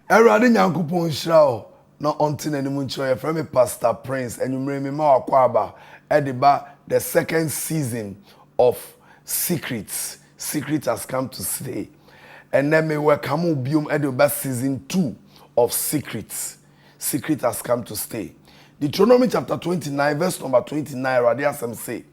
Erade Nyankopon Shrao, no until any muncho, from me Pastor Prince, and you me ma kwaba, ediba, the second season of Secrets. Secret has come to stay. And then me welcome bium ediba season 2 of Secrets. Secret has come to stay. Deuteronomy chapter 29, verse number 29, Radiasem say,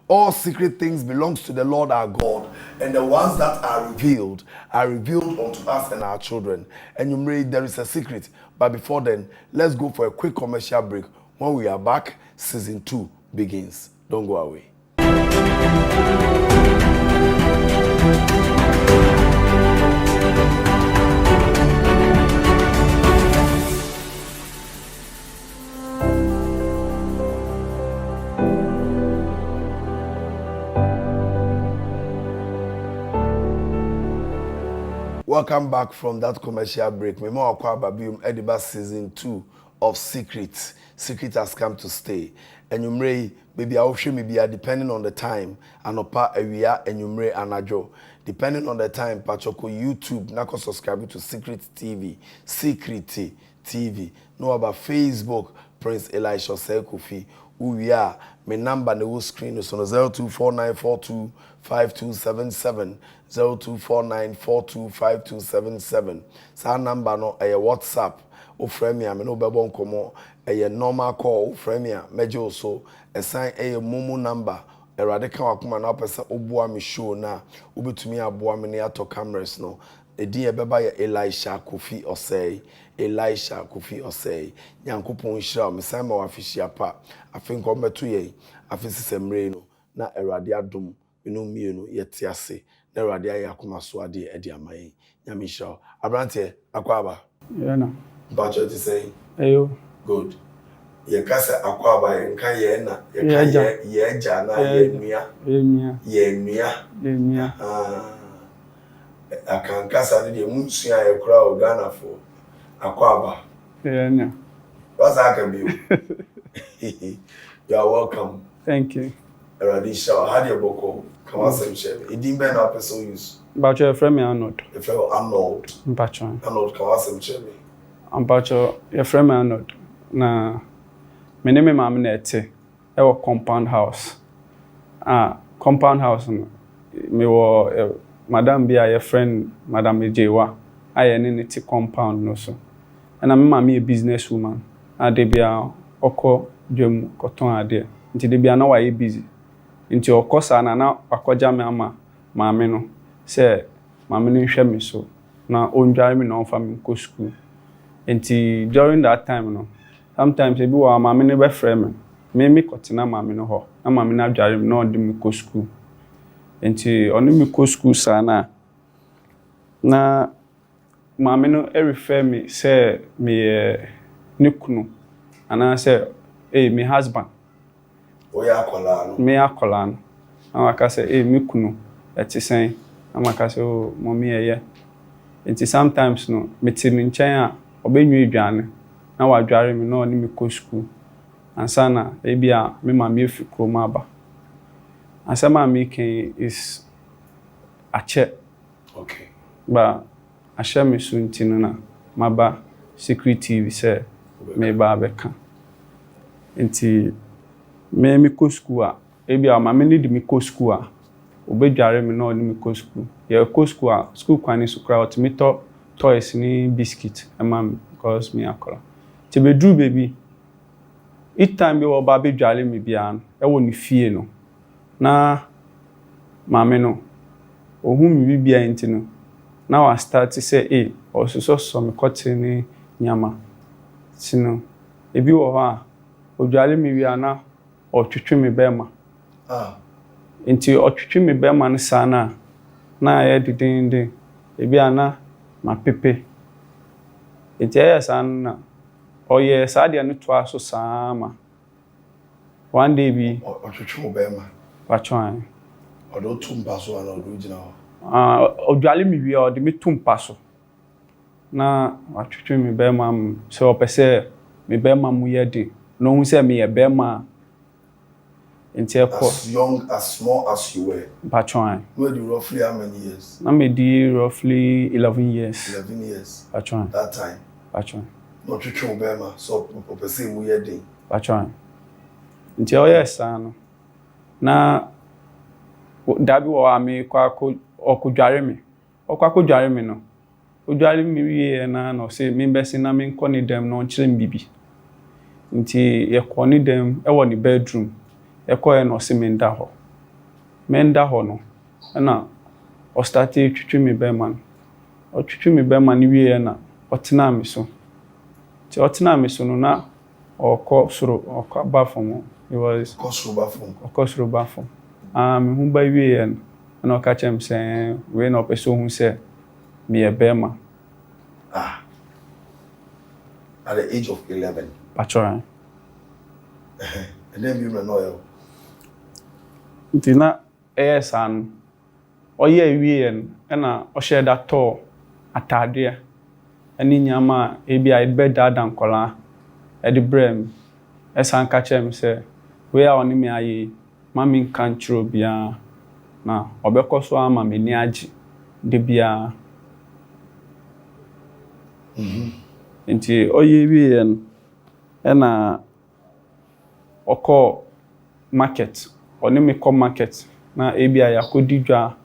all secret things belongs to the Lord our God, and the ones that are revealed unto us and our children. And you may, there is a secret. But before then, let's go for a quick commercial break. When we are back, season 2 begins. Don't go away. Welcome back from that commercial break. Me more Babium Ediba season 2 of Secrets. Secret has come to stay. And you may, baby, I'll show me depending on the time. And opa area and you may anajo. Depending on the time, Pachoko YouTube, nako subscribe to Secret TV. Secret TV. No about Facebook, Prince Elisha Sekofi. Who we are. My number on the screen is on 0249425277. 0249425277. Sa number no a WhatsApp. O friend me am no bebo nkomo a normal call. O friend me mejo so a sign a Hmmm number. A radical wakuma na pesa obua mi show na ubetumi aboa me ne ato cameras no. Edi ebeba ya Elisha Kofi Osei. Elisha Kofi Osei. Nyankopon hira me san ma wafihia pa. Afin ko meto ye. Afisi semre no na erade adom enu mienu yete ase. Na erade aye akoma so ade edi amaye. Nyame hira. Abrante akwaba. Yeah na. Bacho ti say. Ayo. Good. Ye kasa akwaba nka ye na ye ka ye eja na ye nua. Ye nua. Akankasa de munsu ya ekura o Ghana for akwaba. Yeah na. What's that you? You are welcome. Thank you. Radisha, how do you boko? Come on, some share. It didn't be no person use. But your friend me Arnold. Your friend Arnold. Mpacho. Arnold, come on, some share. Mpacho, your friend me Arnold. Na me name ma me na ete. E wo compound house. Compound house no. Me wo madam bi a your friend Madam Ejewa. Aye ne ti compound no so. And I'm a business woman. Ade bia oko dwam koton ade. Nti de bia na wa ye busy. Nti okosa na akwaja me ama maame no se maame no hwe me so na ondware me na onfa me ko school. Nti during that time no sometimes ebi wa maame no be frame me kotena maame no ho. Na maame no adware me na onde me ko school. Nti oni me ko school sana na maame no refer me say me nikunu ana say me husband Oya akola no me akola no amaka say me kunu eti sen amaka say oh mommy eye enti sometimes no me ti me nchen a obenyu edwane na wadware me na oni me ko school ansa na ebi a me maame efi kroma aba ansa maame ken is ache okay ba asha me so ntino na maba Secret TV say me ba beka nti me ko school a ebi a ma me need me ko school a obedware me na oni me ko school ye ko school a school kwani so kra otimito toys ni biscuit amam because me akola ti be dru baby each time be oba bedware me bia e wo ni fie no na ma me no ohun mi bibia ntino now I start to say also some cotton nyama sino ebi wo ha odwale mi wi ana otwetwe me bema nti otwetwe me bema no sana na ya didinde ebi ana ma pepe enti ya sana oye sadia no to aso sama one day bi otwetwe mo bema pachwan odo tumba so ana odo gina ho odwale mi wi o de me tumpa so na atwetwe me bema se opese me bema mu yede no hu se me ye bema enti as young as small as you were pachwan where do roughly how many years na me di roughly 11 years 11 years pachwan that time Patron. No twetwe obema so opese mu ye den. Patron. Nti oye saa no. Na dabi wo ami kwa okudware me. Okwadware me no. Odware me wie na no se me besi na me nko ni dem no nkyere mbibi. Nti ye ko ni dem e wo ni bedroom. E ko e no se me nda ho. Me nda ho no. Na o start twetwe me be man. O twetwe me be man wie na o tena me so. Ti o tena me so no na oko soro oko bafom. It was Okosro bafom. Me hu ba wie na o ka chem se we na opeso hu se me e be man. At the age of 11. Patron. And then you know. Ntina san oye wie na o share that to atade ani nyama e bia be dada nkola e de brem esan ka chem se we a oni me aye mami kan chiro bia na obekoso ama me ni agi de bia nti oye wie na oko market oni me come market na e bia yakodi dwa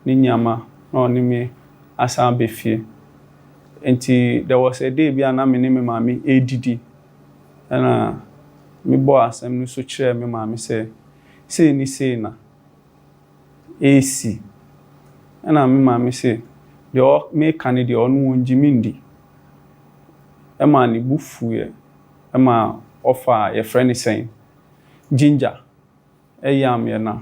ni nyama na oni me asa be fie. Nti there was a day bia na me ni me mami edidi na me bo asem no so kire me mami say ni say na AC na me mami say de o me kan de onu wonjimindi e ma ni bufu ye e ma offer your friend is saying ginger e yam ye na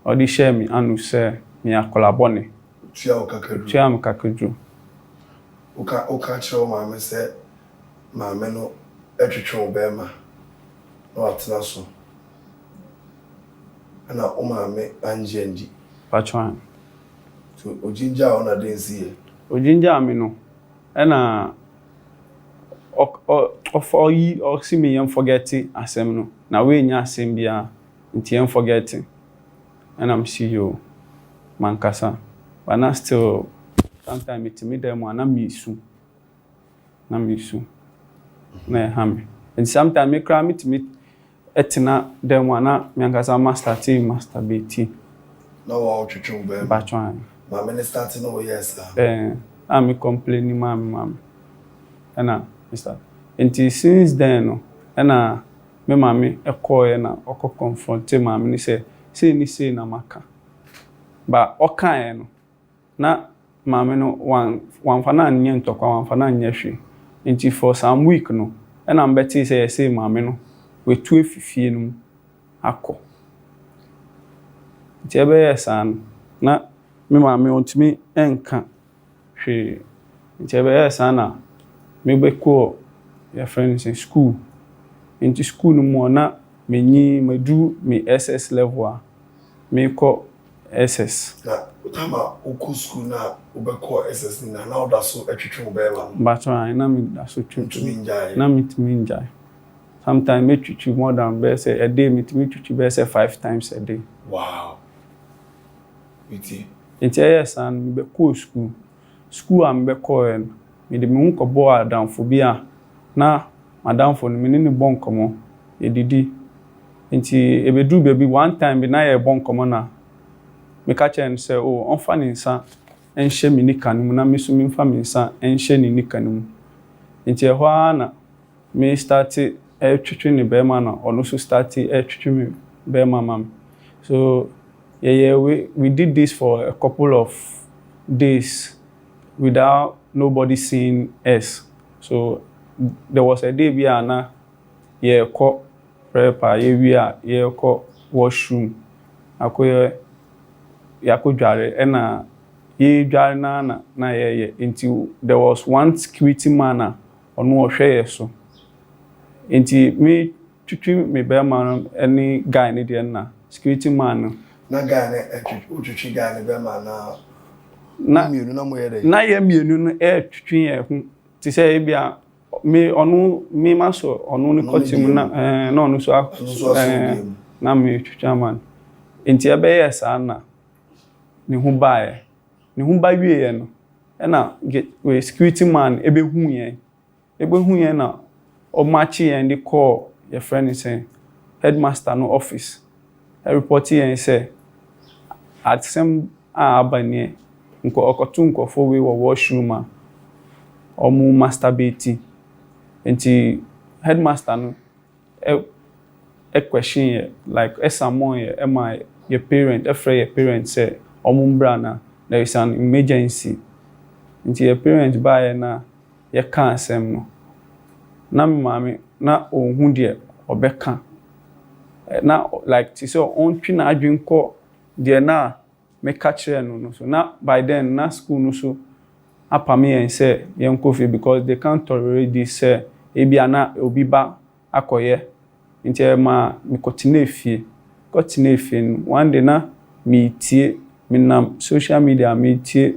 o di share me anu say me akolabone tia o kakadru Oka chiro mama say mama no etwetwe obema no atena so na o mama anjendi patron so ojinja ona densi e ojinja me no na o si me yam forget asem no na we nya asem bia nti yam forget and I'm see you mankasa but na still sometimes it me dem na misu na ham and sometimes me cry me etina dem na mankasa masturbate na wa otwetwe obema patron ma me start no yes I'm complaining mom and Mr. And since then, no, and me mami e call na oko confront mami ni say na maka. But oka no na mami no one fana nye ntokwa one fana nye hwe. Nti for some week no, and am beti say mami no we tu efifie no akọ. Nti ebe yesan na me mami ontimi enka hwe. Nti ebe yesan na me be ko your friends in school into school no more na me do me SS level me ko SS na utama uku school na ubeko SS na oda so etwetwe obema but na me da so twetwe na me njai sometimes me twetwe more than be say a day me twetwe be say 5 times a day. Wow. Witi Nti yes and me be ko school am be ko me de me nko bo adamfo bia na madamfo no me ni bonkomo edidi nti ebedu baby one time be na ye bonkomo na me ka chen say oh onfa ni nsa enhye me nika no na me so me mfa me nsa enhye ni nika no nti e ho na me start twetwe ni be ma na ono so start twetwe me be ma mam so we did this for a couple of days without nobody seeing us. So there was a day where na ye ko prepare ye ko washroom akoye yakudware na ye dware na ye until there was one security man ono ohwe so until me twitwi me be man any guy ne de na security man na guy ne twitwi guy ne be man na mienu na mo ye dey na ye mienu no twitwi ye hu ti say e bia me onu me maso onu ni kotim na na onu so na me twitwa man enti ebe yes ana ni hu ba wie ye no na we security man ebe hu ye ebehu yɛn na ɔmachi yɛn de call your friend is saying headmaster no office report yɛn sɛ atsɛm a abanye okoto nkofo we wɔ washroom a ɔmo masturbate nti headmaster no question yɛ like summon yɛ my your parent your parent say ɔmo mbra na there is an emergency nti your parent buy na ye ka asɛm no na mama na ohun de obeka na like ti so on twi na adwen kɔ de na me catch no so na by then na school no so apame yen say yen kofi because they can't tolerate this say ebi ana obi ba akoye nti ma me continue fie one day na me tie me nam social media me tie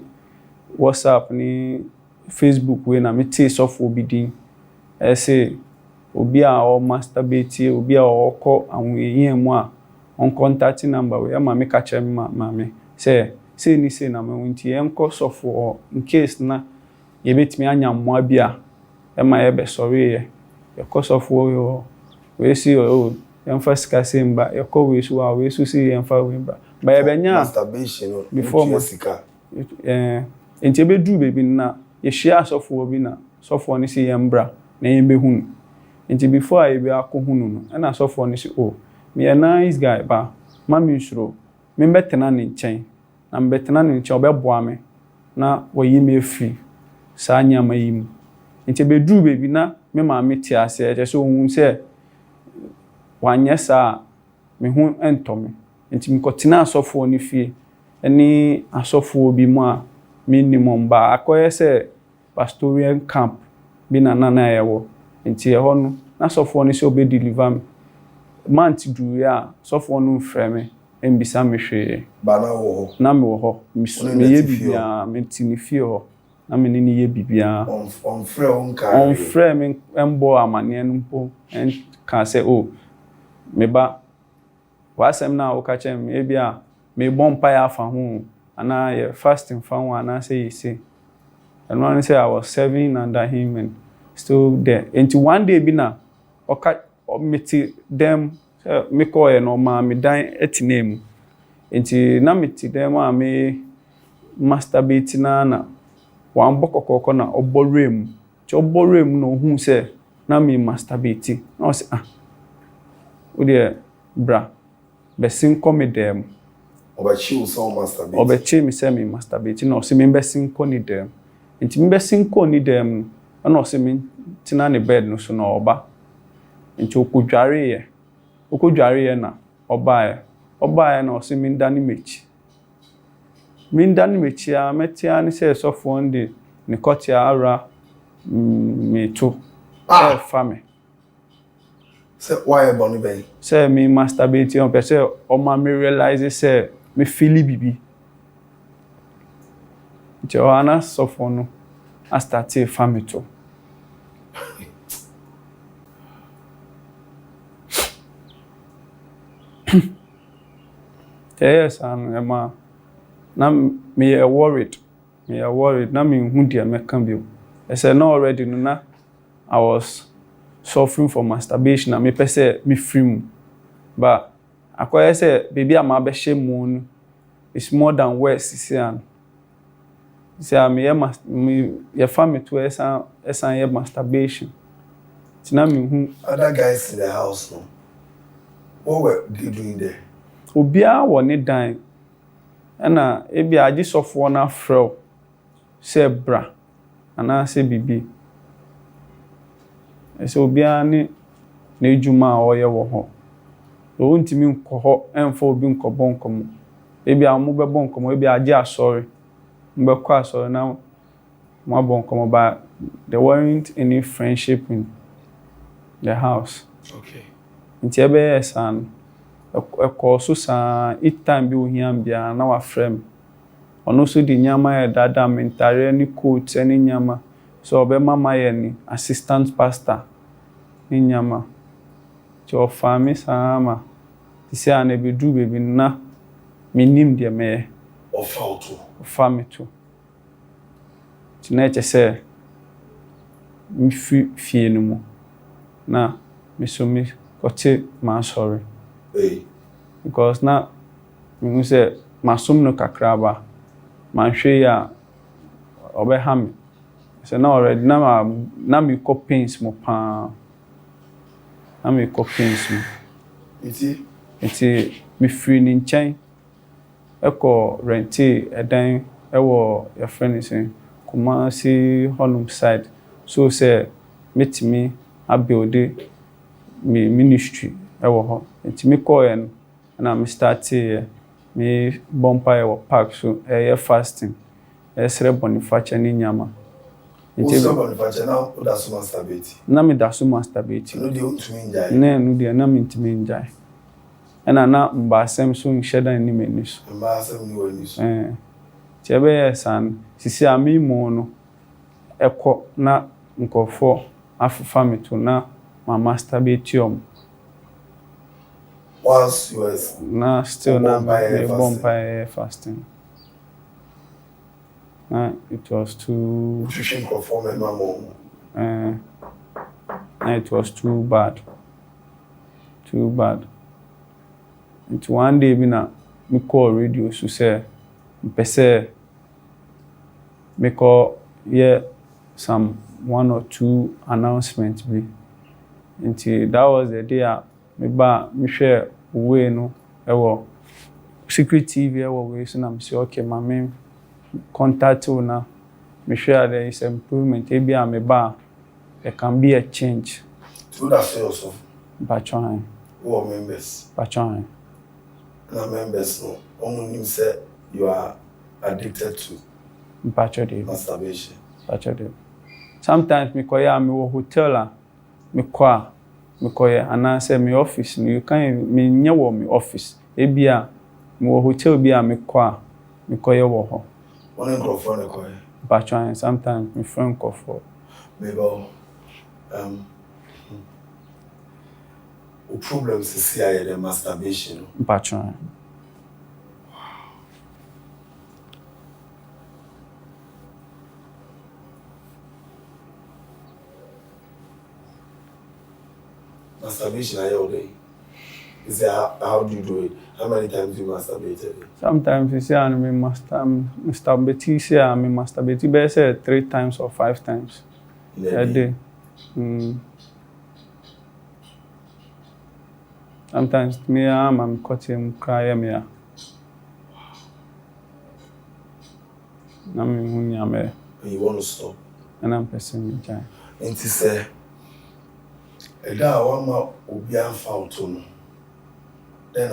WhatsApp ni Facebook we na me tie sofo bi din say obi a o masturbate obi a o kɔ anwen mu a on contact number we ma me ka kyerɛ me say ni say na me nti enko sofo in case na ye betimi anya mmoa bi a ma ye be sorry ye kɔ sofo yo we see o emfa sika semba ye kɔ we so a we so see emfa we ba ye benya masturbation before sika enti be du baby na ye share sofo bi na sofo ni see yembra na yembe hunu nti before I be akohunu no na sofo ni say oh me a nice guy ba mami nsuro me betena ne nkyɛn na me betena ne nkyɛn obɛboa me na wayi me free saa nyama yi mu nti be du baby na me ma me ti ase e so ohun say wanyɛ saa me hu ento me nti me kɔtena asofo ni fie ani asofo bi mu a minimum ba akoye say pastoral camp bi na yewo nti ho no na sofo ni se obe deliver me month du ya sofo no frɛ me mbisa me hwe ba na wo ho na me wo ho me ye bibia me ti ni fie ho na me ni ye bibia on frɛ me embo amane no mpo en ka say oh me ba wasɛm na wo ka kyɛm me e bia me bompa ya fa ho ana ye fasting fa ho ana say say and one say I was serving under him and still there until one day bi na oka meti them me call no ma me dan etinemu until na meti them a me masturbate na wan bokokoko na oborem ti oborem no hu say na me masturbate na say o de bra besin come dem obachi so masturbate obachi me say me masturbate no say me besin ko ni dem nti me besin ko ni dem na say me tina ne bed no so na oba nti okudware ye na oba na say me ndani mechi a metia ni say sofo nde ne kotia ara me to fa me say why boni be say me masturbate on pe say o ma me realize say me feel bibi Joanna sofo no I started fa me to yes and Emma na me worried na me hu dia me kan bi I said no already no na I was suffering from masturbation and me pese me free but akoye say baby am abehye mu no it's more than words see an say me your family to esan ye masturbation tina me hu other guys in the house no what were they doing there obia wo ne dan na ebi agi sofo na frɛ say bra ana say bibi ese obia ne na ejuma a oye wo ho o ntimi nkɔ hɔ emfa obi nkɔbɔ nkɔmɔ ebi amu bɛbɔ nkɔmɔ ebi agi asɔre mbɛkɔ asɔre na mo abɔ nkɔmɔ ba there weren't any friendship in the house okay nti ebe esan ekɔ so sa each time bi ohiam bia na wa frem ono so di nyama e dada mentare ni coach ni nyama so obe mama ye ni assistant pastor ni nyama to family sama isi ana be du baby na minim de me of family to tina che say me fie no mu na me so me kote ma sorry because na me say masom no kakra ba man hwe ya obeha me say na already na me ko pains mo pa na me ko pains mo iti me free ni nchen eko renti edan ewo your friend is saying Kumasi honum side so say metimi abuild me ministry ewo ho enti me call en na me start me bompa e park so fasting esre boniface ni nyama enti boniface na da so masturbate na me da so masturbate no dey ontumi njai na no dey na me ntimi njai na mbasem so nhyedan ni meniso mbasem ni waniso Chebe san sisi ami mo no ekọ na nkofo afufa meto na ma masturbate once you was na still na me bomb fasting it was too it was too bad and one day bi na me call radio so say mpese me call some 1 or 2 announcements bi until that was the day me share we no ewo secret TV ewo we so na me say okay ma me contact you na me share there is improvement e bi me ba there can be a change to that yourself patron who members patron na members no only say you are addicted to masturbation. Sometimes me koya me wo hotel me koya and I say me office you can me nya wo me office e bia me wo hotel bia me koya wo ho one microphone e koya patron sometimes me friend call for maybe o problems is here the masturbation patron. Masturbation all day. Is that how do you do it? How many times you masturbate a day? Sometimes you say I masturbate be say 3 times or 5 times a day. Sometimes me I'm cutting cry me. And you want to stop? And I'm pressing me time. And he say one more obian fountain. Then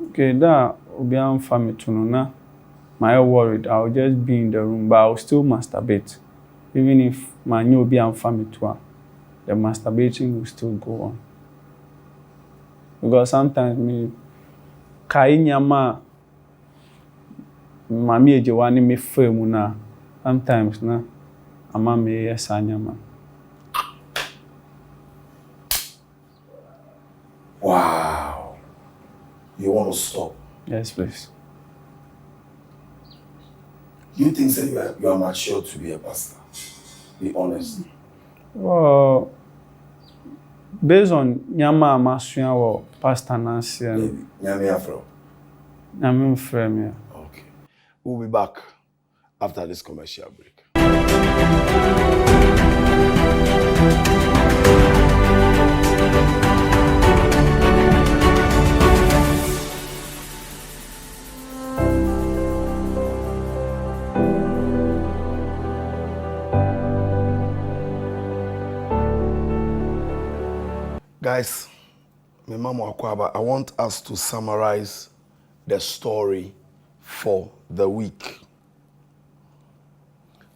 okay, that obian family to na. My worried, I'll just be in the room, but I'll still masturbate. Even if my new obian family to the masturbating will still go on. Because sometimes me kai nyama mami ejewani me femu na sometimes na ama me yesa nyama. Wow. You want to stop? Yes, please. You think that you are mature to be a pastor? Be honest. Well, based on nyama amasua or pastor Nancy and Nyame Afro. Nyame frame here. Okay. We'll be back after this commercial break. Guys, my mama Akwaba, I want us to summarize the story for the week.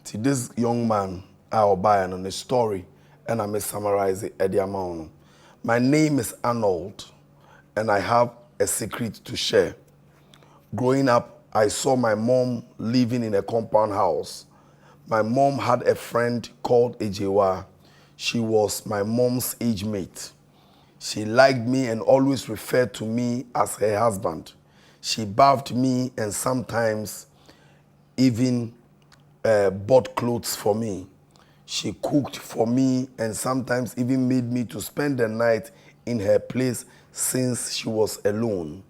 See, this young man, I'll buy on the story, and I may summarize it at the amount. My name is Arnold, and I have a secret to share. Growing up, I saw my mom living in a compound house. My mom had a friend called Ejewa. She was my mom's age mate. She liked me and always referred to me as her husband. She bathed me and sometimes even bought clothes for me. She cooked for me and sometimes even made me to spend the night in her place since she was alone.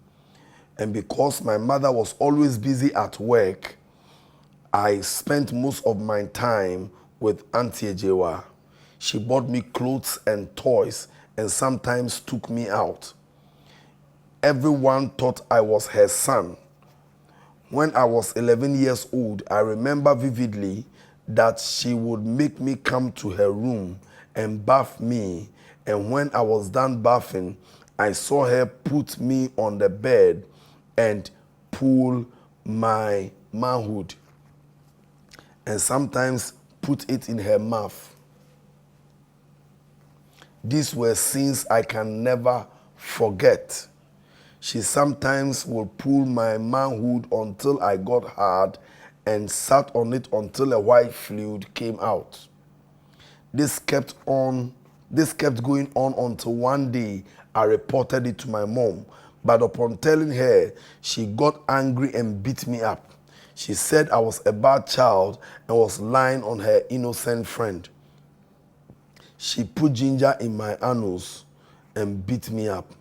And because my mother was always busy at work, I spent most of my time with Auntie Ejewa. She bought me clothes and toys and sometimes took me out. Everyone thought I was her son. When I was 11 years old, I remember vividly that she would make me come to her room and bath me. And when I was done bathing, I saw her put me on the bed and pull my manhood and sometimes put it in her mouth. These were scenes I can never forget. She sometimes would pull my manhood until I got hard and sat on it until a white fluid came out. This kept going on until one day I reported it to my mom. But upon telling her, she got angry and beat me up. She said I was a bad child and was lying on her innocent friend. She put ginger in my anus and beat me up.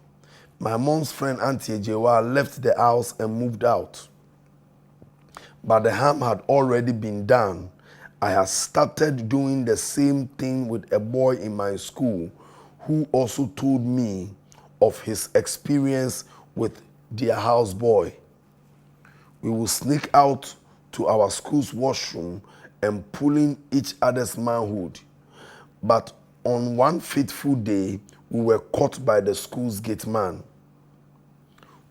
My mom's friend Auntie Ejewa left the house and moved out. But the harm had already been done. I had started doing the same thing with a boy in my school who also told me of his experience with their houseboy. We would sneak out to our school's washroom and pulling each other's manhood. But on one fateful day, we were caught by the school's gate man.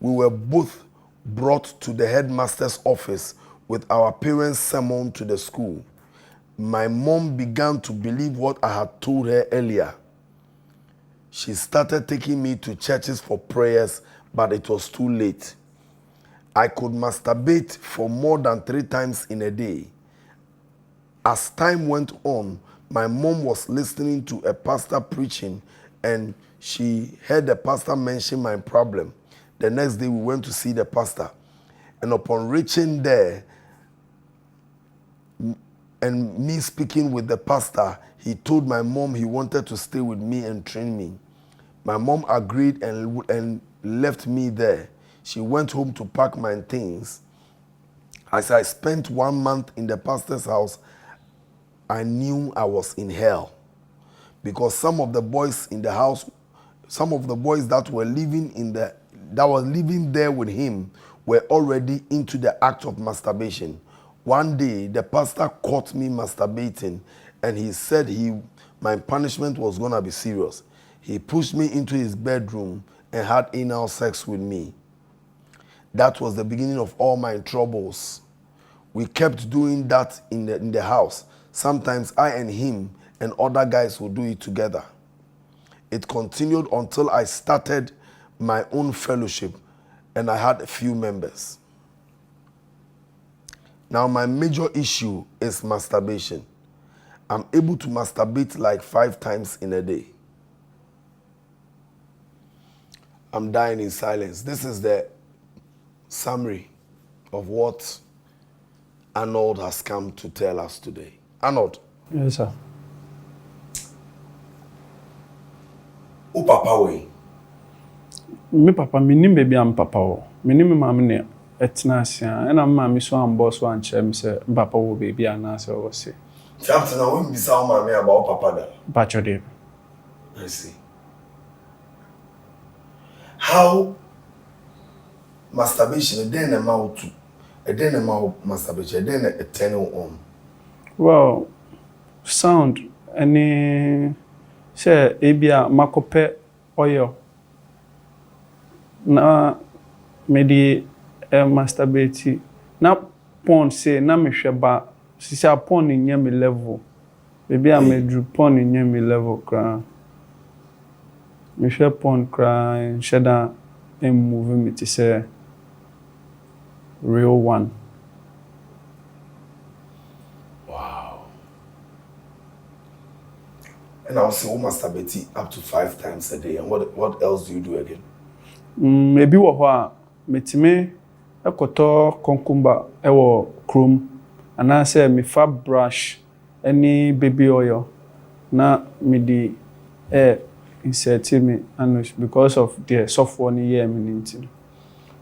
We were both brought to the headmaster's office with our parents summoned to the school. My mom began to believe what I had told her earlier. She started taking me to churches for prayers, but it was too late. I could masturbate for more than 3 times in a day. As time went on, my mom was listening to a pastor preaching and she heard the pastor mention my problem. The next day we went to see the pastor. And upon reaching there and me speaking with the pastor, he told my mom he wanted to stay with me and train me. My mom agreed and left me there. She went home to pack my things. As I spent 1 month in the pastor's house, I knew I was in hell. Because some of the boys in the house, some of the boys that were living there with him were already into the act of masturbation. One day, the pastor caught me masturbating and he said my punishment was going to be serious. He pushed me into his bedroom and had anal sex with me. That was the beginning of all my troubles. We kept doing that in the house. Sometimes I and him and other guys would do it together. It continued until I started my own fellowship and I had a few members. Now my major issue is masturbation. I'm able to masturbate like 5 times in a day. I'm dying in silence. This is the summary of what Arnold has come to tell us today. Arnold. Yes, sir. Who papa we? Me papa, me nim baby am papa wo. Me nim mama ne etna asia. E na mama so am boss wan chere me say papa wo baby ana say wo say. Chapter na when be say mama about papa da. Bacho dey. I see. How masturbation then amount to then amount masturbation then a turn on. Well, sound any say ebia makope oil na me di masturbate na porn say na me hwe ba sisi porn nya me level baby am drew porn nya me level kra me hwe porn kra sheda em movie me ti say real one. And I also masturbate up to 5 times a day. And what else do you do again? Maybe wo ho a metime ekoto konkumba ewo krom ana say me fa brush any baby oil na me di insert me anus because of the soft one year me.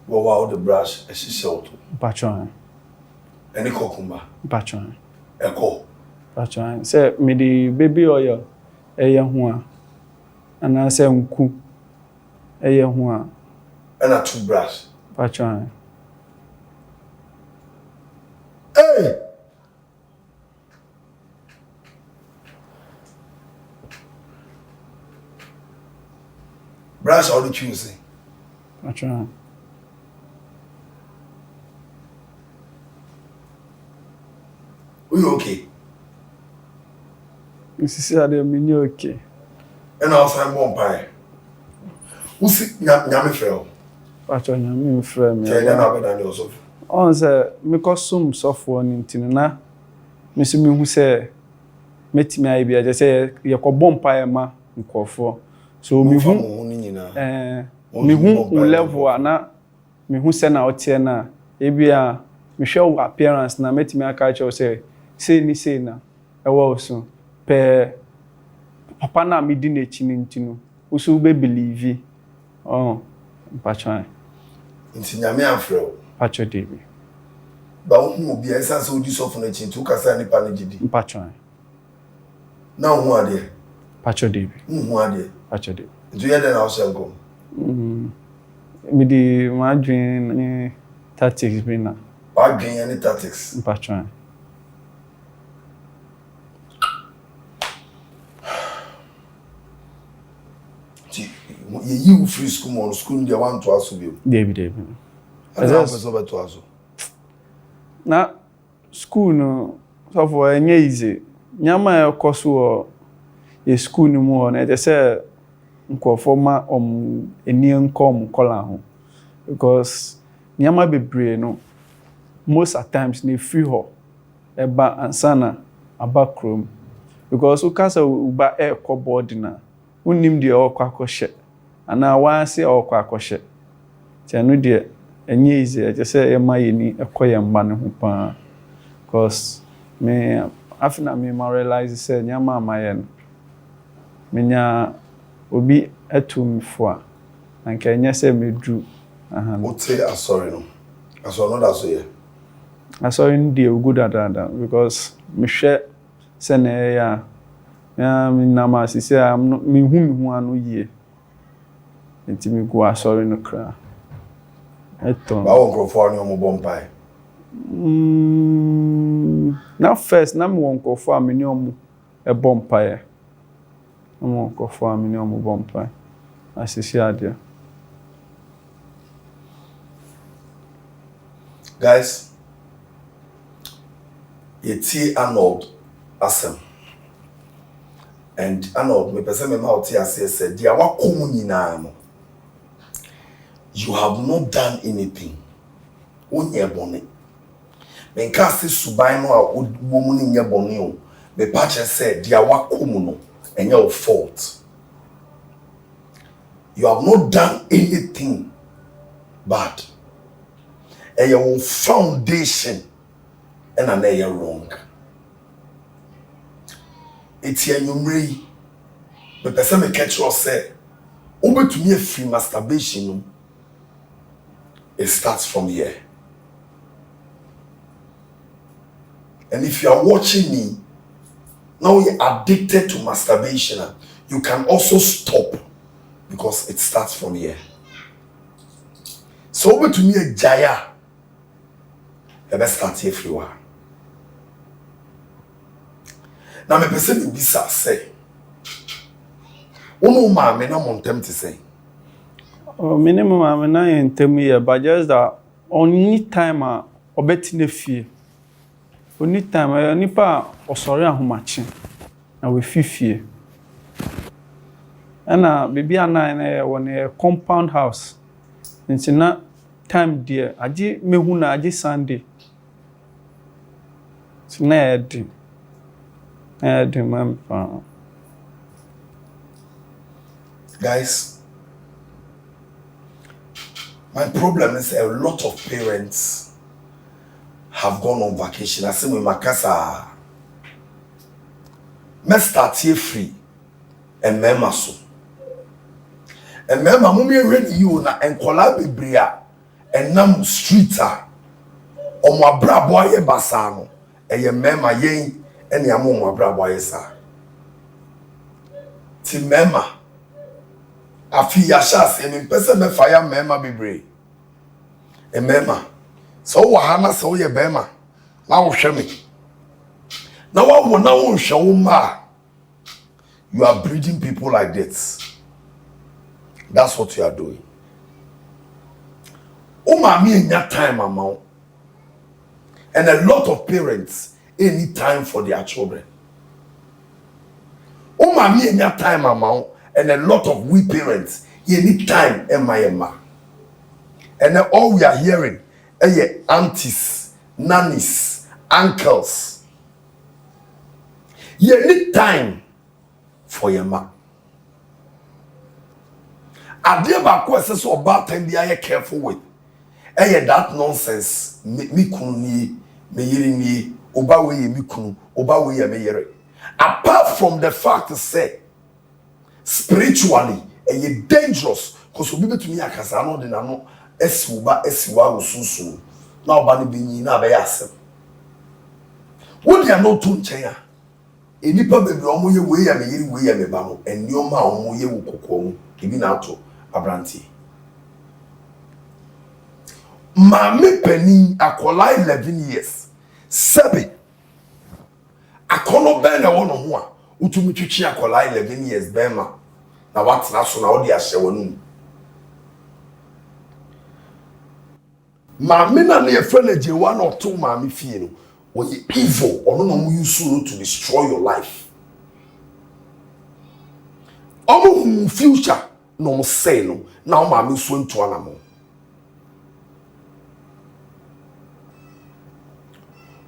Wow, the brush, and she sold. Patron. Any cucumber. Patron. Echo. Patron. Say me the baby oil. Eye ho a. Ana say nku. Eye ho a. And a toothbrush. Patron. Hey! Brush all the Tuesday. Patron. Are you okay? This is me okay. And I was like, one pie. Who see Nyame fell? Patron, me friend me. Tell them about that yourself. On say me custom software ntin na me so me hu say metimi ayi bia je say ye ko bompa ma nkofo so me hu me hu level na me hu say na otie na e bia me hwe appearance na metimi aka che say ni na e wo so pe papa na me di na chi ni ntinu usu be believe oh mpatwan nti Nyame afrɛ Pacho David. Ba hu obi esa so di so fun na chintu kasa ni pa na gidi. Pacho. Na hu ade. Pacho David. Hu ade. Pacho David. Do you then also go? Me di ma dream ni tactics bi na. Ba dream any tactics. Pacho. You free school mo school dey want to aso bi. David. Na school no so for enye easy. Nyama e koso e school ni mu na e say nkofo ma eni nkom kola ho because nyama bebre no most at times ni free ho eba ansana abakrom because ukasa uba e ko board na unim de o kwa akoshe ana wanse o kwa akoshe tianu de enye easy e say e ma yeni ekoye mba ne ho pa because me afina me ma realize say nyama amaye menya obi atum fo a anka enye say medru Ote asori no aso no da so ye asori ndi good adada because me hwe se na ya me na ma sisi me hu anu yie enti me go asori no kra eton ba won crofo ani omo bompai na first na me won crofo a me ni omo e bompai omo crofo a me ni omo bompai asisi adia. Guys, yeti Arnold asem. And Arnold, me pese me ma oti ase said, "Dia wa kom nyina no. You have not done anything. Onye bone. Me nka se suban no a wo mu ni nye bone o. Me pa che said, "Dia wa kom no, enye your fault. You have not done anything bad. And your foundation and an air wrong. It's your memory. But the same catch us say, over to me a free masturbation. It starts from here. And if you are watching me, now you're addicted to masturbation, you can also stop because it starts from here. So over to me a jaya. The best start everywhere. Now, my person will be say, "Oh no, me na montem to say." Oh, minimum I'm na intem here, but just that only time obeti na fie. Only time nipa osori ahomache na we fie. Na baby ana na won compound house. Nti na time there, agi mehu na agi Sunday. Sned. Guys, my problem is a lot of parents have gone on vacation. I say we makasa. me start here free and mema so and mema mummy ready you na enkola bebria and nam street omo abrabo aye basa no eye mema yen ene amo omo abrabo aye sa ti mema afi ya shase me pese me fire mema bebre e mema so wo ha na so ye bema na wo hwe me na wo na wo hwe wo ma you are breeding people like this. That's what you are doing. Oh, mommy, in that time, mama. And a lot of parents need time for their children. Oh, mommy, in that time, mama. And a lot of we parents need time, Emma. And then all we are hearing, aunties, nannies, uncles. You need time for your ma. Ade ba ko ese so about time be are careful with. That nonsense me kunu ni me yiri ni oba we ye me kunu oba we ye me yere. Apart from the fact to say spiritually dangerous because obi betumi akasa no de na no esiwa osusu na oba ne binyi na be yasem. Wo dia no to nchen a enipa bebre omo ye we ye me yiri we ye me ba no enioma omo ye wo kokko mu ebi na ato abranti mami penny akola 11 years sebe akono ben na wono ho a utumi twitwi akola 11 years bema na watena so na odi ahye wonu mami na ne friend eje one or two mami fie no was evil ono no mu use to destroy your life omo future no say no now mami so nto anamo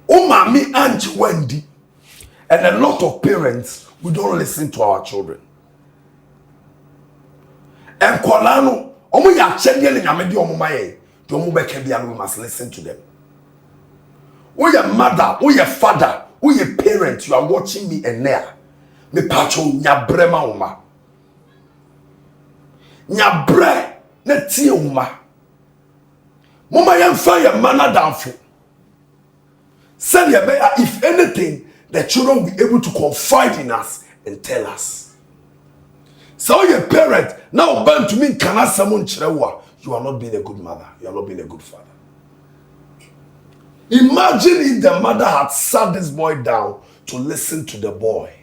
o mami anti Wendy and a lot of parents we don't listen to our children and kolano omo ya chede le nyame de omo maye de omo be ka bia no we must listen to them. We your mother, we your father, we your parent, you are watching me and there. Me pacho nyabre ma uma. Nyabre ne tie uma. Mama yan fire manna downful. Send your bear if anything, the children will be able to confide in us and tell us. So your parent now burn to me kana someone chirewa. You are not being a good mother. You are not being a good father. Imagine if the mother had sat this boy down to listen to the boy.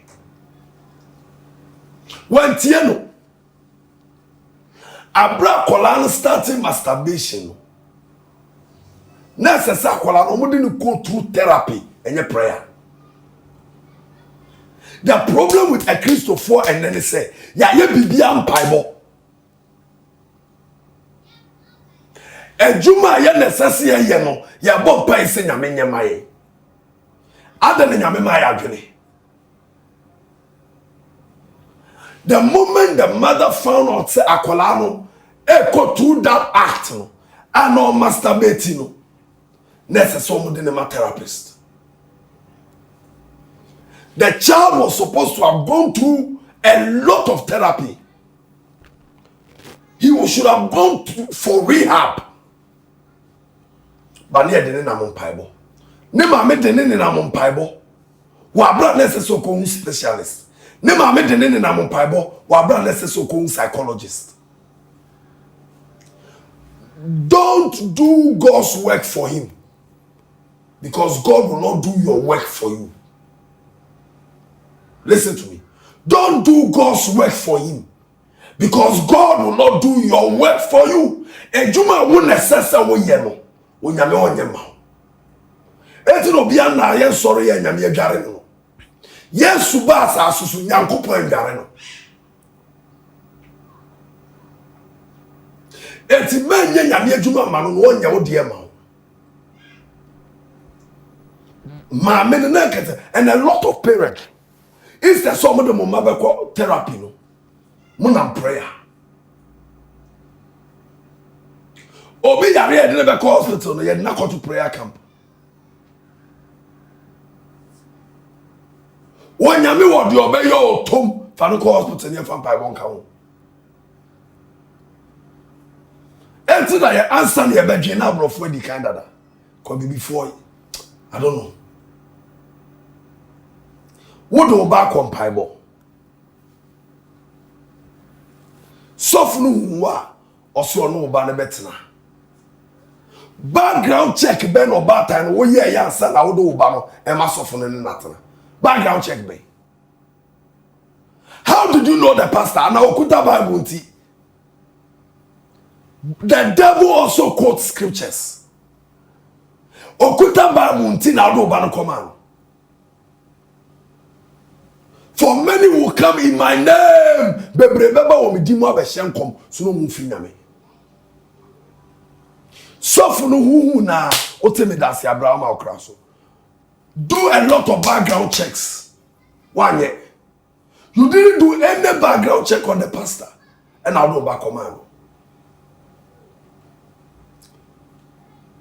When Tieno Abra Kolan starting masturbation. Necessary Kolan didn't go through therapy and your prayer. The problem with a Christopher and then they say, yeah, you be am Bible. Ejuma ya necessary ye no ya bo pa ise nyame nyama ye ada nyame ma ya adwene. The moment the mother found out say akola no e go through that act no and no masturbate no necessary mo de na therapist. The child was supposed to have gone through a lot of therapy. He should have gone for rehab. But near the name Bible. Nema me the name Bible. Wa bra necessary ko specialist. Nema me the name Bible. Wa bra necessary ko psychologist. Don't do God's work for him. Because God will not do your work for you. Listen to me. Don't do God's work for him. Because God will not do your work for you. Ejuma wo necessary wo ye no. Wo nyame onyema. Eti no bia na ye soro ye nyame adware no. Yesu ba asusu nyankopon adware no. Eti menye nyame adwuma ma no wo nya wo de ma. Ma me na kete and a lot of parents is there some of them mabeko therapy no. Muna prayer. Obi yare e de be call hospital no ye na go to prayer camp. When you me what you obey your tom, Fanuko hospital near from Pibon Cow. Until I answer your bedroom now, of where the Canada could be before. I don't know. What do back on Pibon? Soften wa or so no banner better. Background check Ben or Bartan, oh yeah, yeah, son, I would do Obama and my softening nothing. Background check Ben. How did you know the pastor? And now Okuta Bible. The devil also quotes scriptures. Okuta Bible now do Obama command. For many will come in my name. Bebreba o me dimo abehye nkom so no mfi nyame. Sofu no huhu na otemedase Abraham akra. Do a lot of background checks. One year. You didn't do any background check on the pastor. And I'll do back command.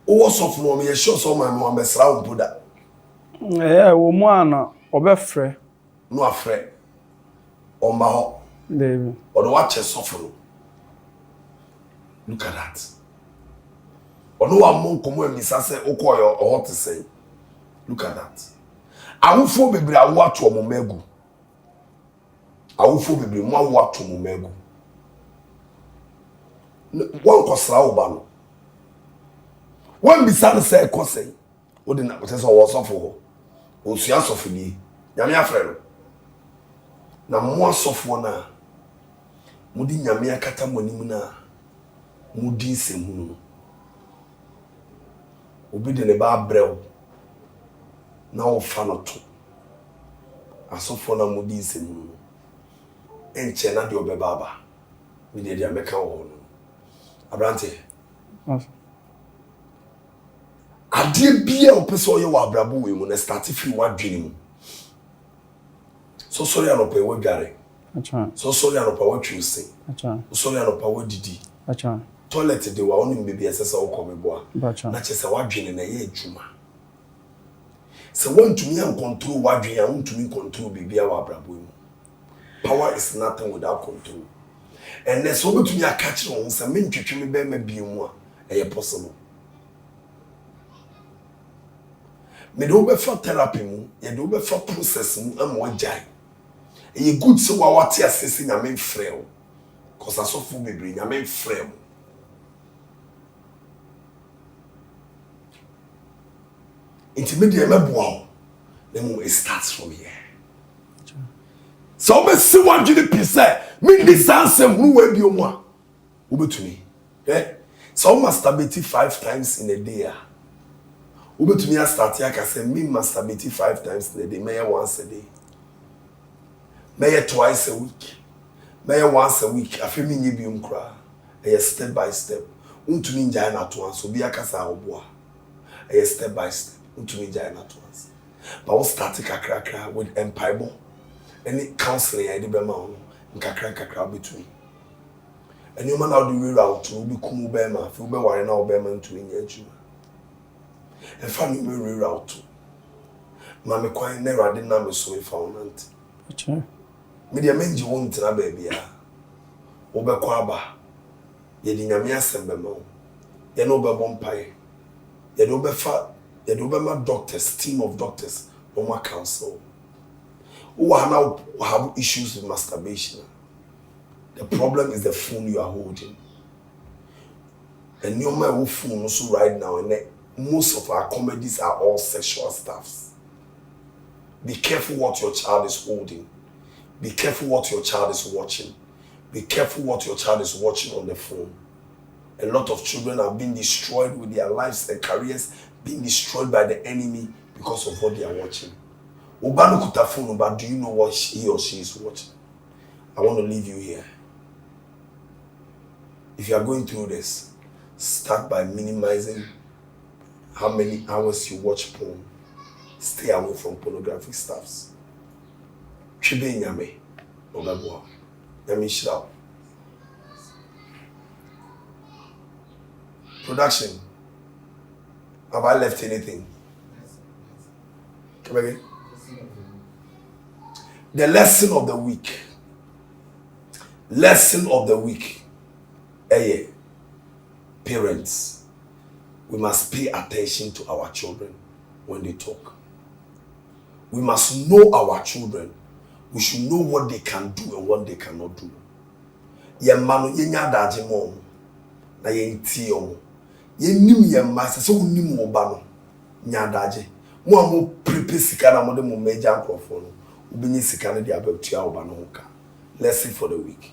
O sofu no me sure so my mo mesra o poda. Wo mu ana obefre. No afre. On my ho. David. Or the watch sofu. Look at that. Or no one come when Miss say Okoyo or what to say. Look at that. I will for baby I watch to Momegu. I will for baby one watch to Momegu. One kosra obano. When Bissan say kosei, what didn't say was for her. Osia sofini. Nyame afre. Na mo asofo na. Mudi nyame akata monim na. Mudi nsemu. Obi de ne ba brɛw na wo fa no to asofo na mudi nsemu enche na de obeba aba me de dia meka wo no abrante ade bia opese oye wa abrabo we mu na start free wadwene mu so sorry anopa we dware acha so sorry anopa we twuse acha sorry anopa we didi acha toilet de wa onim bebi esesa wo komeboa acha na chese wadwene na ye adwuma se wontumi an control wadwene an wontumi control bibia wa abrabo mu power is nothing without control and there's so betumi akachire won se mentwetwe me be ma bi mu a eye possible me do be for therapy mu ye do be for process mu am wajai eye good so wa wate asese nya me frɛ cause asofo bebre nya me frɛ intermediate meboa them it starts from here. So me see what you say me this answer who we bi omo a obetumi eh so masturbate 5 times in a day obetumi start here ka say me masturbate 5 times in a day me once a day me twice a week me once a week afi me nyi bi nkura e step by step untumi njai na to so bi akasa oboa e step by step untumi njai na to but we start kakra with empire any counseling I did be ma nkakra between and you man how do we route to be kumu be ma fi be ware na be ma ntumi nya adwuma and family me reroute ma me kwan na rade na me so ifa onant acha me dia menji won tena ba bia wo be kwa ba ye di nyame asem be ma ye no be bompae ye do be fa ye do be ma doctors team of doctors no ma counsel who are now have issues with masturbation. The problem is the phone you are holding. And your man phone also right now, and most of our comedies are all sexual stuffs. Be careful what your child is holding. Be careful what your child is watching. Be careful what your child is watching on the phone. A lot of children are being destroyed with their lives and careers, being destroyed by the enemy because of what they are watching. Obano kuta phone, but do you know what he or she is watching? I want to leave you here. If you are going through this, start by minimizing how many hours you watch porn. Stay away from pornographic stuffs. Chibe nyame, obabwa. Nyame shira. Production. Have I left anything? Come again? The lesson of the week. Lesson of the week. Parents, we must pay attention to our children when they talk. We must know our children. We should know what they can do and what they cannot do. Yemano yenya daje mo na yenti omo. Yenim yemma se wonim oba no nya daje. Mo amo prepare sika na mo de mo meja akrofo no. Obinyi sika na de abatua oba no hoka. Lesson for the week.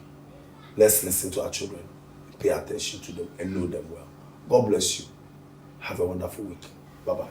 Let's listen to our children. Pay attention to them and know them well. God bless you. Have a wonderful week. Bye-bye.